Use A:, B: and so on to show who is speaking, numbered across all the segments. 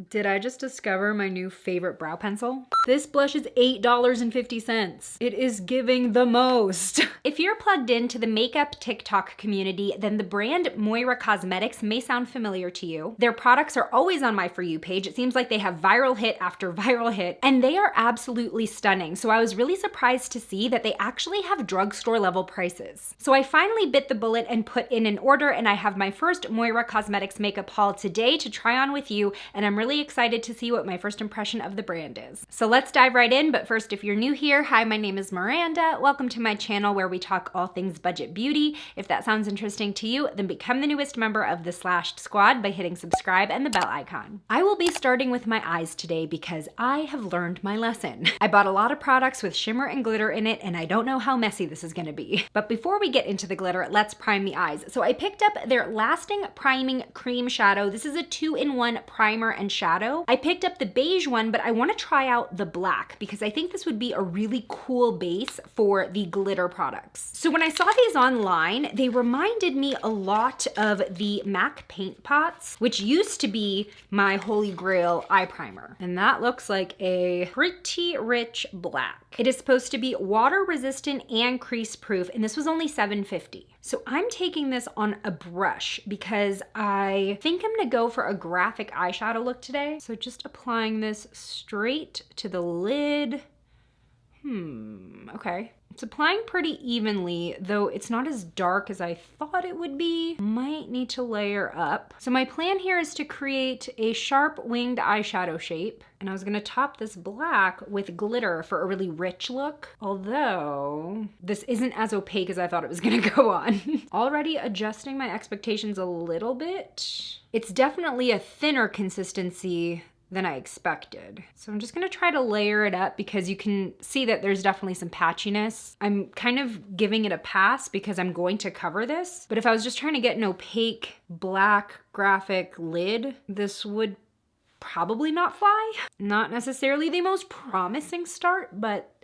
A: Did I just discover my new favorite brow pencil? This blush is $8.50. It is giving the most. If you're plugged into the makeup TikTok community, then the brand Moira Cosmetics may sound familiar to you. Their products are always on my For You page. It seems like they have viral hit after viral hit, and they are absolutely stunning. So I was really surprised to see that they actually have drugstore level prices. So I finally bit the bullet and put in an order, and I have my first Moira Cosmetics makeup haul today to try on with you, and I'm really excited to see what my first impression of the brand is. So let's dive right in, but first, if you're new here, hi, my name is Miranda. Welcome to my channel where we talk all things budget beauty. If that sounds interesting to you, then become the newest member of the Slashed Squad by hitting subscribe and the bell icon. I will be starting with my eyes today because I have learned my lesson. I bought a lot of products with shimmer and glitter in it, and I don't know how messy this is gonna be. But before we get into the glitter, let's prime the eyes. So I picked up their Lasting Priming Cream Shadow. This is a 2-in-1 primer and shadow. I picked up the beige one, but I wanna try out the black because I think this would be a really cool base for the glitter products. So when I saw these online, they reminded me a lot of the MAC paint pots, which used to be my holy grail eye primer. And that looks like a pretty rich black. It is supposed to be water resistant and crease proof, and this was only $7.50. So I'm taking this on a brush because I think I'm gonna go for a graphic eyeshadow look today. So just applying this straight to the lid. Okay. It's applying pretty evenly, though it's not as dark as I thought it would be. Might need to layer up. So my plan here is to create a sharp winged eyeshadow shape, and I was gonna top this black with glitter for a really rich look, although this isn't as opaque as I thought it was gonna go on. Already adjusting my expectations a little bit. It's definitely a thinner consistency than I expected. So I'm just gonna try to layer it up because you can see that there's definitely some patchiness. I'm kind of giving it a pass because I'm going to cover this, but if I was just trying to get an opaque black graphic lid, this would probably not fly. Not necessarily the most promising start, but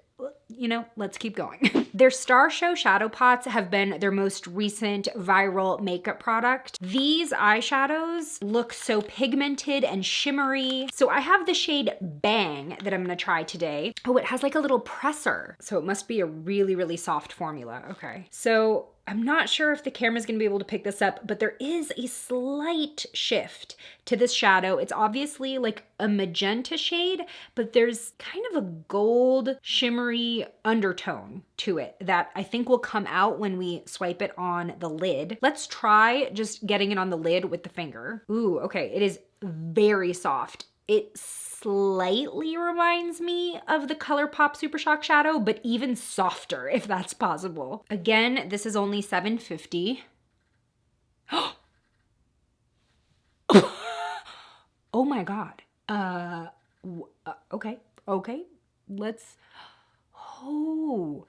A: you know, let's keep going. Their Star Show shadow pots have been their most recent viral makeup product. These eyeshadows look so pigmented and shimmery. So I have the shade Bang that I'm gonna try today. Oh, it has like a little presser. So it must be a really, really soft formula. Okay. So I'm not sure if the camera's gonna be able to pick this up, but there is a slight shift to this shadow. It's obviously like a magenta shade, but there's kind of a gold shimmery undertone to it that I think will come out when we swipe it on the lid. Let's try just getting it on the lid with the finger. Ooh, okay, it is very soft. It slightly reminds me of the ColourPop Super Shock Shadow, but even softer if that's possible. Again, this is only $7.50. Oh my God. Okay, let's, oh,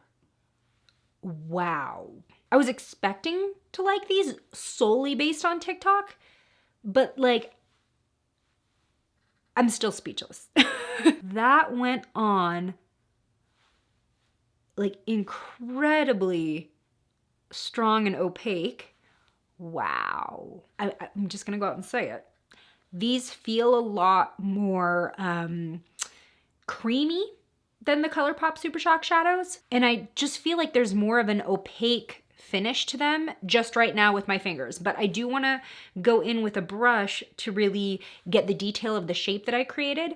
A: wow. I was expecting to like these solely based on TikTok, but like, I'm still speechless. That went on like incredibly strong and opaque. Wow. I'm just gonna go out and say it. These feel a lot more creamy than the ColourPop Super Shock shadows. And I just feel like there's more of an opaque finish to them just right now with my fingers. But I do wanna go in with a brush to really get the detail of the shape that I created.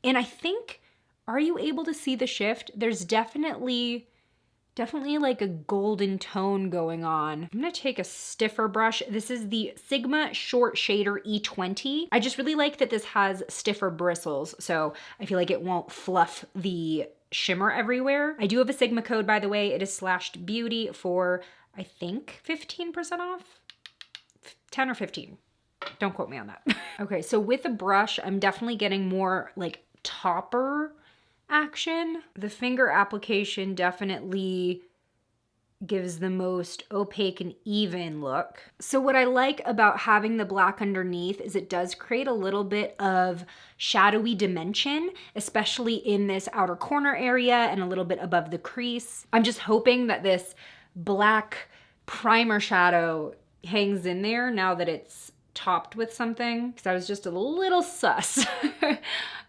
A: And I think, are you able to see the shift? There's definitely like a golden tone going on. I'm gonna take a stiffer brush. This is the Sigma Short Shader E20. I just really like that this has stiffer bristles, so I feel like it won't fluff the shimmer everywhere. I do have a Sigma code, by the way. It is Slashed Beauty for, I think, 15% off? 10 or 15. Don't quote me on that. Okay, so with a brush, I'm definitely getting more like topper action. The finger application definitely gives the most opaque and even look. So what I like about having the black underneath is it does create a little bit of shadowy dimension, especially in this outer corner area and a little bit above the crease. I'm just hoping that this black primer shadow hangs in there now that it's topped with something because I was just a little sus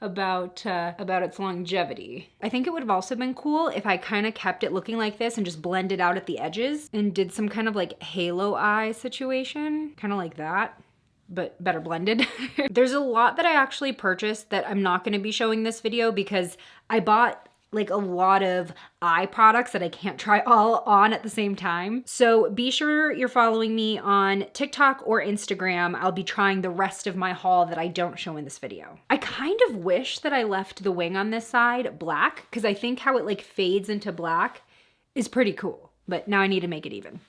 A: about its longevity. I think it would have also been cool if I kind of kept it looking like this and just blended out at the edges and did some kind of like halo eye situation, kind of like that, but better blended. There's a lot that I actually purchased that I'm not going to be showing this video because I bought like a lot of eye products that I can't try all on at the same time. So be sure you're following me on TikTok or Instagram. I'll be trying the rest of my haul that I don't show in this video. I kind of wish that I left the wing on this side black because I think how it like fades into black is pretty cool. But now I need to make it even.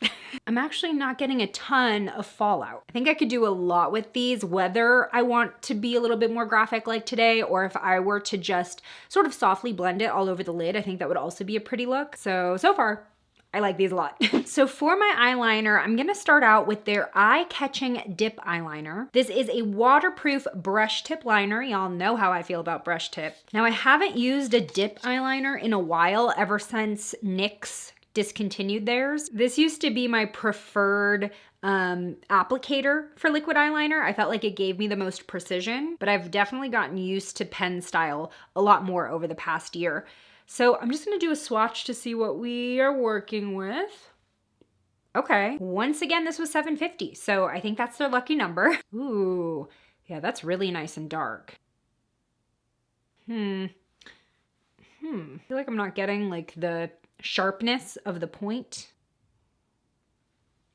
A: I'm actually not getting a ton of fallout. I think I could do a lot with these, whether I want to be a little bit more graphic like today, or if I were to just sort of softly blend it all over the lid, I think that would also be a pretty look. So far, I like these a lot. So for my eyeliner, I'm gonna start out with their eye-catching dip eyeliner. This is a waterproof brush tip liner. Y'all know how I feel about brush tip. Now I haven't used a dip eyeliner in a while, ever since NYX discontinued theirs. This used to be my preferred applicator for liquid eyeliner. I felt like it gave me the most precision, but I've definitely gotten used to pen style a lot more over the past year. So I'm just gonna do a swatch to see what we are working with. Okay, once again, this was $7.50, so I think that's their lucky number. Ooh, yeah, that's really nice and dark. I feel like I'm not getting like the sharpness of the point.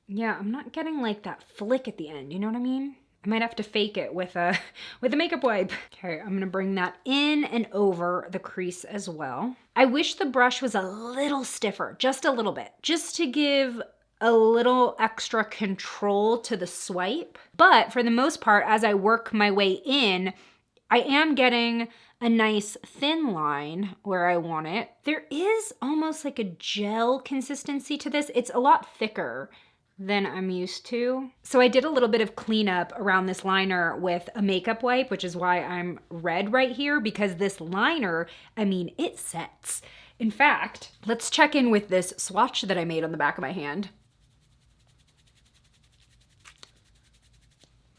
A: Yeah, I'm not getting like that flick at the end, you know what I mean? I might have to fake it with a makeup wipe. Okay, I'm gonna bring that in and over the crease as well. I wish the brush was a little stiffer, just a little bit, just to give a little extra control to the swipe. But for the most part, as I work my way in, I am getting a nice thin line where I want it. There is almost like a gel consistency to this. It's a lot thicker than I'm used to. So I did a little bit of cleanup around this liner with a makeup wipe, which is why I'm red right here, because this liner, I mean, it sets. In fact, let's check in with this swatch that I made on the back of my hand.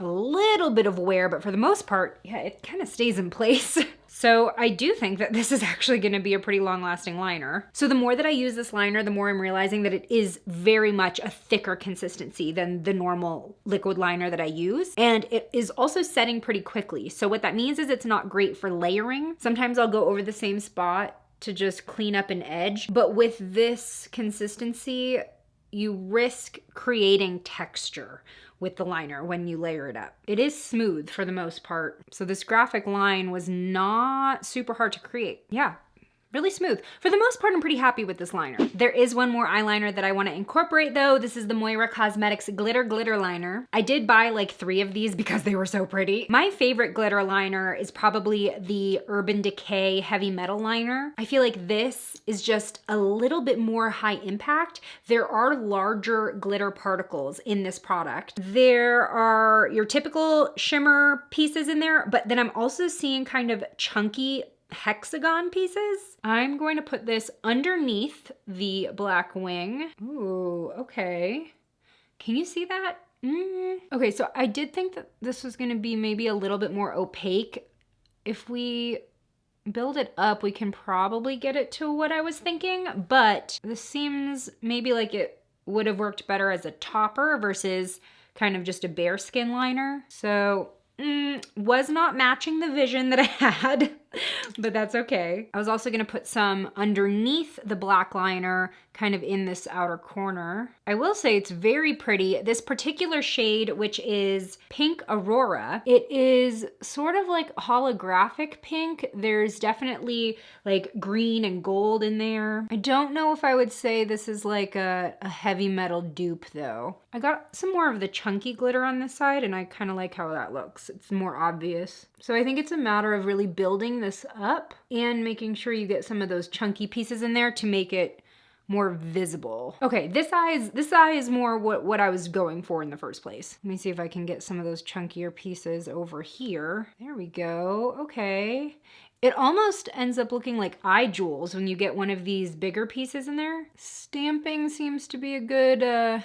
A: A little bit of wear, but for the most part, yeah, it kind of stays in place. So I do think that this is actually gonna be a pretty long-lasting liner. So the more that I use this liner, the more I'm realizing that it is very much a thicker consistency than the normal liquid liner that I use. And it is also setting pretty quickly. So what that means is it's not great for layering. Sometimes I'll go over the same spot to just clean up an edge. But with this consistency, you risk creating texture with the liner when you layer it up. It is smooth for the most part. So this graphic line was not super hard to create. Yeah, really smooth. For the most part, I'm pretty happy with this liner. There is one more eyeliner that I want to incorporate though. This is the Moira Cosmetics Glitter Liner. I did buy like 3 of these because they were so pretty. My favorite glitter liner is probably the Urban Decay Heavy Metal Liner. I feel like this is just a little bit more high impact. There are larger glitter particles in this product. There are your typical shimmer pieces in there, but then I'm also seeing kind of chunky hexagon pieces. I'm going to put this underneath the black wing. Ooh, okay. Can you see that? Okay, so I did think that this was going to be maybe a little bit more opaque. If we build it up, we can probably get it to what I was thinking, but this seems maybe like it would have worked better as a topper versus kind of just a bare skin liner. So was not matching the vision that I had, but that's okay. I was also gonna put some underneath the black liner, kind of in this outer corner. I will say it's very pretty. This particular shade, which is Pink Aurora, it is sort of like holographic pink. There's definitely like green and gold in there. I don't know if I would say this is like a heavy metal dupe though. I got some more of the chunky glitter on this side and I kind of like how that looks. It's more obvious. So I think it's a matter of really building this up and making sure you get some of those chunky pieces in there to make it more visible. Okay, this eye is more what I was going for in the first place. Let me see if I can get some of those chunkier pieces over here. There we go, okay. It almost ends up looking like eye jewels when you get one of these bigger pieces in there. Stamping seems to be a good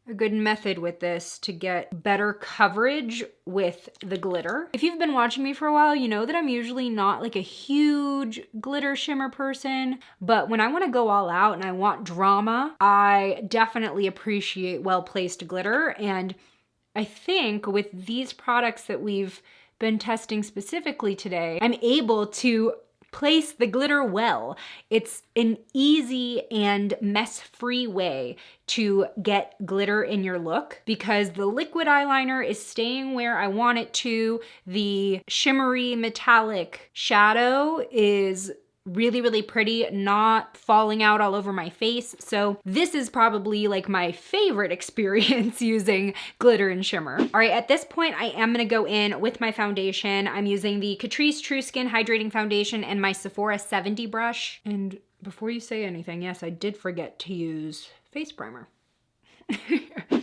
A: a good method with this to get better coverage with the glitter. If you've been watching me for a while, you know that I'm usually not like a huge glitter shimmer person, but when I want to go all out and I want drama, I definitely appreciate well-placed glitter. And I think with these products that we've been testing specifically today, I'm able to place the glitter well. It's an easy and mess-free way to get glitter in your look because the liquid eyeliner is staying where I want it to. The shimmery metallic shadow is really, really pretty, not falling out all over my face. So this is probably like my favorite experience using glitter and shimmer. All right, at this point, I am gonna go in with my foundation. I'm using the Catrice True Skin Hydrating Foundation and my Sephora 70 brush. And before you say anything, yes, I did forget to use face primer.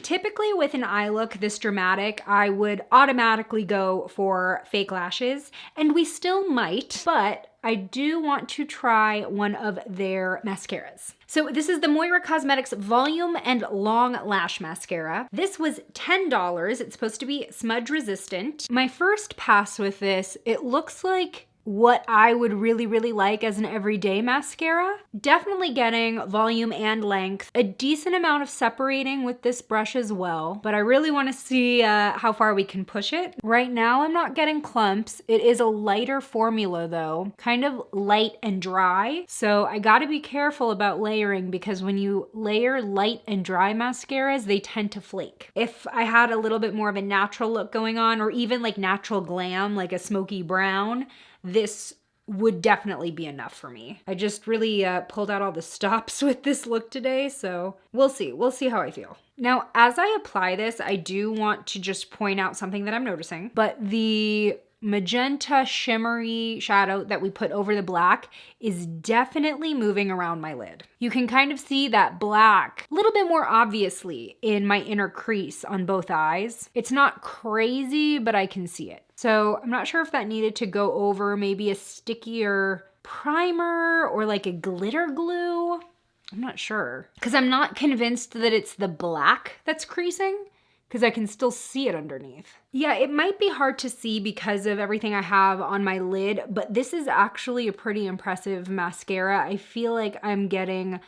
A: Typically with an eye look this dramatic, I would automatically go for fake lashes, and we still might, but I do want to try one of their mascaras. So this is the Moira Cosmetics Volume and Long Lash Mascara. This was $10. It's supposed to be smudge resistant. My first pass with this, it looks like what I would really, really like as an everyday mascara. Definitely getting volume and length, a decent amount of separating with this brush as well, but I really want to see how far we can push it. Right now I'm not getting clumps. It is a lighter formula though, kind of light and dry. So I gotta be careful about layering because when you layer light and dry mascaras, they tend to flake. If I had a little bit more of a natural look going on, or even like natural glam, like a smoky brown, this would definitely be enough for me. I just really pulled out all the stops with this look today, so we'll see. We'll see how I feel. Now, as I apply this, I do want to just point out something that I'm noticing, but the magenta shimmery shadow that we put over the black is definitely moving around my lid. You can kind of see that black a little bit more obviously in my inner crease on both eyes. It's not crazy, but I can see it. So I'm not sure if that needed to go over maybe a stickier primer or like a glitter glue. I'm not sure. Because I'm not convinced that it's the black that's creasing, because I can still see it underneath. Yeah, it might be hard to see because of everything I have on my lid, but this is actually a pretty impressive mascara. I feel like I'm getting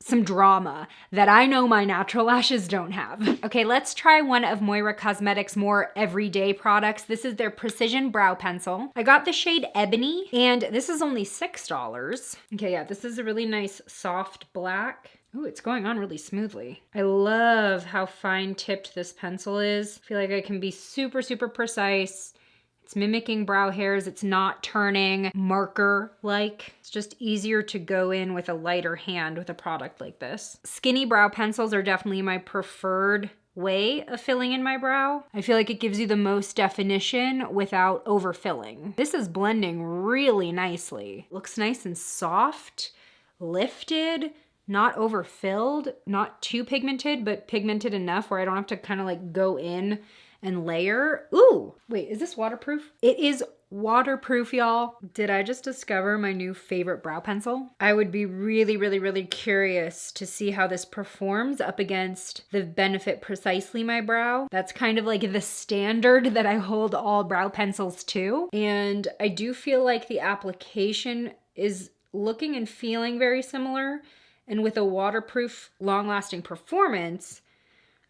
A: some drama that I know my natural lashes don't have. Okay, let's try one of Moira Cosmetics' more everyday products. This is their Precision Brow Pencil. I got the shade Ebony, and this is only $6. Okay, yeah, this is a really nice soft black. Ooh, it's going on really smoothly. I love how fine tipped this pencil is. I feel like I can be super, super precise. It's mimicking brow hairs. It's not turning marker-like. It's just easier to go in with a lighter hand with a product like this. Skinny brow pencils are definitely my preferred way of filling in my brow. I feel like it gives you the most definition without overfilling. This is blending really nicely. Looks nice and soft, lifted, not overfilled, not too pigmented, but pigmented enough where I don't have to kind of like go in and layer. Ooh, wait, is this waterproof? It is waterproof, y'all. Did I just discover my new favorite brow pencil? I would be really, really, really curious to see how this performs up against the Benefit Precisely My Brow. That's kind of like the standard that I hold all brow pencils to. And I do feel like the application is looking and feeling very similar. And with a waterproof, long-lasting performance,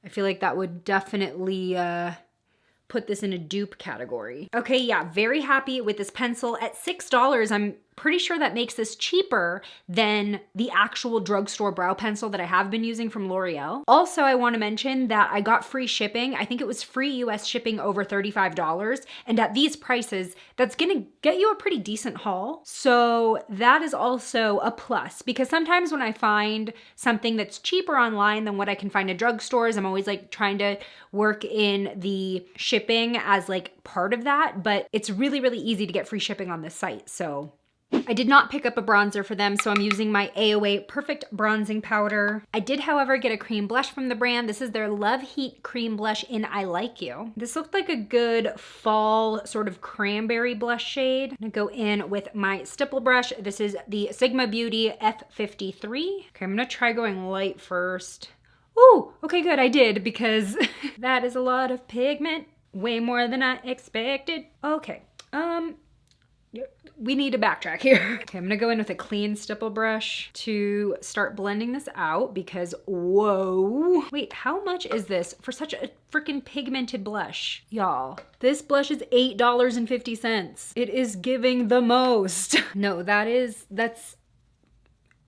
A: I feel like that would definitely put this in a dupe category. Okay, yeah, very happy with this pencil. At $6, I'm pretty sure that makes this cheaper than the actual drugstore brow pencil that I have been using from L'Oreal. Also, I want to mention that I got free shipping. I think it was free US shipping over $35. And at these prices, that's gonna get you a pretty decent haul. So that is also a plus, because sometimes when I find something that's cheaper online than what I can find at drugstores, I'm always like trying to work in the shipping as like part of that, but it's really, really easy to get free shipping on this site. So I did not pick up a bronzer for them, so I'm using my AOA Perfect Bronzing Powder. I did, however, get a cream blush from the brand. This is their Love Heat Cream Blush in I Like You. This looked like a good fall sort of cranberry blush shade. I'm gonna go in with my stipple brush. This is the Sigma Beauty F53. Okay, I'm gonna try going light first. Ooh, okay, good, I did, because that is a lot of pigment. Way more than I expected. Okay, we need to backtrack here. Okay, I'm gonna go in with a clean stipple brush to start blending this out because, whoa. Wait, how much is this for such a freaking pigmented blush? Y'all, this blush is $8.50. It is giving the most. No, that's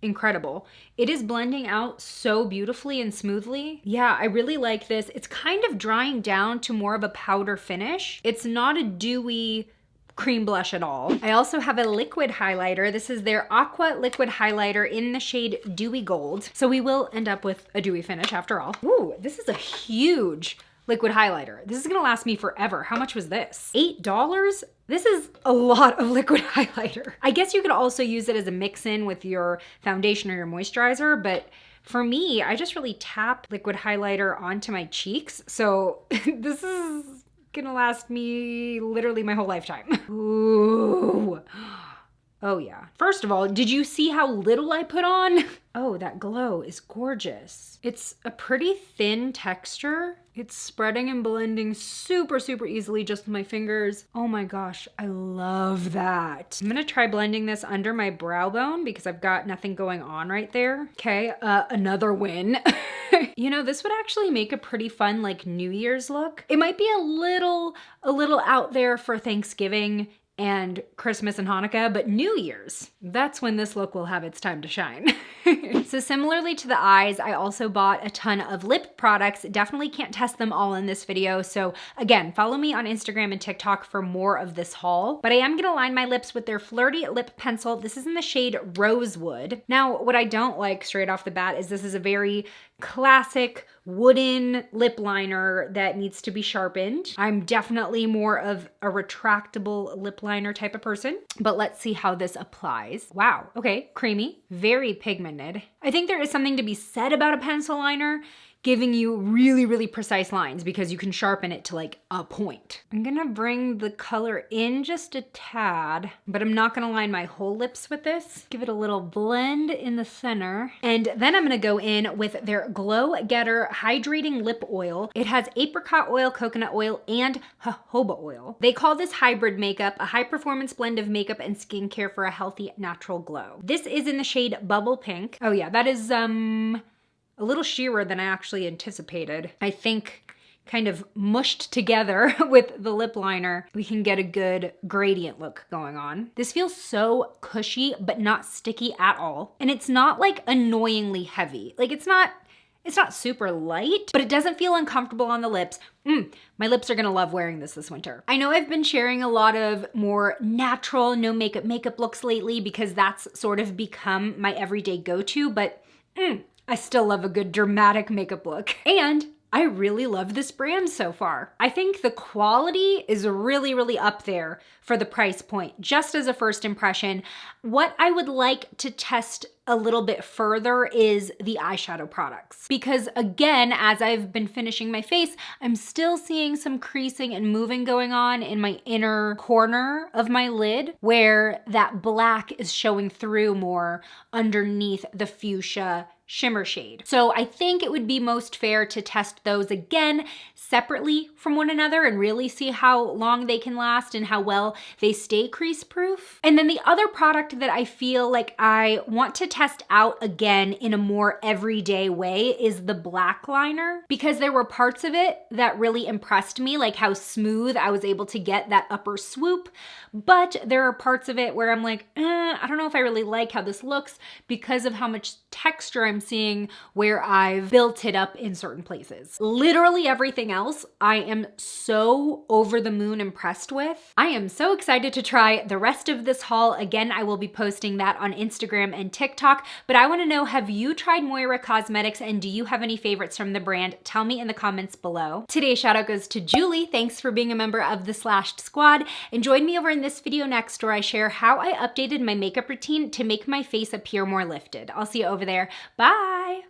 A: incredible. It is blending out so beautifully and smoothly. Yeah, I really like this. It's kind of drying down to more of a powder finish. It's not a dewy cream blush at all. I also have a liquid highlighter. This is their Aqua Liquid Highlighter in the shade Dewy Gold. So we will end up with a dewy finish after all. Ooh, this is a huge liquid highlighter. This is gonna last me forever. How much was this? $8? This is a lot of liquid highlighter. I guess you could also use it as a mix-in with your foundation or your moisturizer, but for me, I just really tap liquid highlighter onto my cheeks. So this is gonna last me literally my whole lifetime. Ooh. Oh yeah. First of all, did you see how little I put on? Oh, that glow is gorgeous. It's a pretty thin texture. It's spreading and blending super, super easily just with my fingers. Oh my gosh, I love that. I'm gonna try blending this under my brow bone because I've got nothing going on right there. Okay, another win. You know, this would actually make a pretty fun like New Year's look. It might be a little out there for Thanksgiving and Christmas and Hanukkah, but New Year's, that's when this look will have its time to shine. So similarly to the eyes, I also bought a ton of lip products. Definitely can't test them all in this video. So again, follow me on Instagram and TikTok for more of this haul. But I am gonna line my lips with their Flirty Lip Pencil. This is in the shade Rosewood. Now, what I don't like straight off the bat is this is a very classic wooden lip liner that needs to be sharpened. I'm definitely more of a retractable lip liner type of person, but let's see how this applies. Wow, okay, creamy, very pigmented. I think there is something to be said about a pencil liner giving you really, really precise lines because you can sharpen it to like a point. I'm gonna bring the color in just a tad, but I'm not gonna line my whole lips with this. Give it a little blend in the center. And then I'm gonna go in with their Glow Getter Hydrating Lip Oil. It has apricot oil, coconut oil, and jojoba oil. They call this hybrid makeup a high performance blend of makeup and skincare for a healthy, natural glow. This is in the shade Bubble Pink. Oh yeah, that is a little sheerer than I actually anticipated. I think kind of mushed together with the lip liner, we can get a good gradient look going on. This feels so cushy, but not sticky at all. And it's not like annoyingly heavy. Like it's not super light, but it doesn't feel uncomfortable on the lips. My lips are gonna love wearing this winter. I know I've been sharing a lot of more natural, no makeup looks lately because that's sort of become my everyday go-to, but I still love a good dramatic makeup look. And I really love this brand so far. I think the quality is really, really up there for the price point, just as a first impression. What I would like to test a little bit further is the eyeshadow products. Because again, as I've been finishing my face, I'm still seeing some creasing and moving going on in my inner corner of my lid where that black is showing through more underneath the fuchsia shimmer shade. So I think it would be most fair to test those again separately from one another and really see how long they can last and how well they stay crease proof. And then the other product that I feel like I want to test out again in a more everyday way is the black liner, because there were parts of it that really impressed me, like how smooth I was able to get that upper swoop. But there are parts of it where I'm like, I don't know if I really like how this looks because of how much texture I'm seeing where I've built it up in certain places. Literally everything else I am so over the moon impressed with. I am so excited to try the rest of this haul. Again, I will be posting that on Instagram and TikTok, but I wanna know, have you tried Moira Cosmetics and do you have any favorites from the brand? Tell me in the comments below. Today's shout out goes to Julie. Thanks for being a member of the Slashed Squad. And join me over in this video next where I share how I updated my makeup routine to make my face appear more lifted. I'll see you over there. Bye.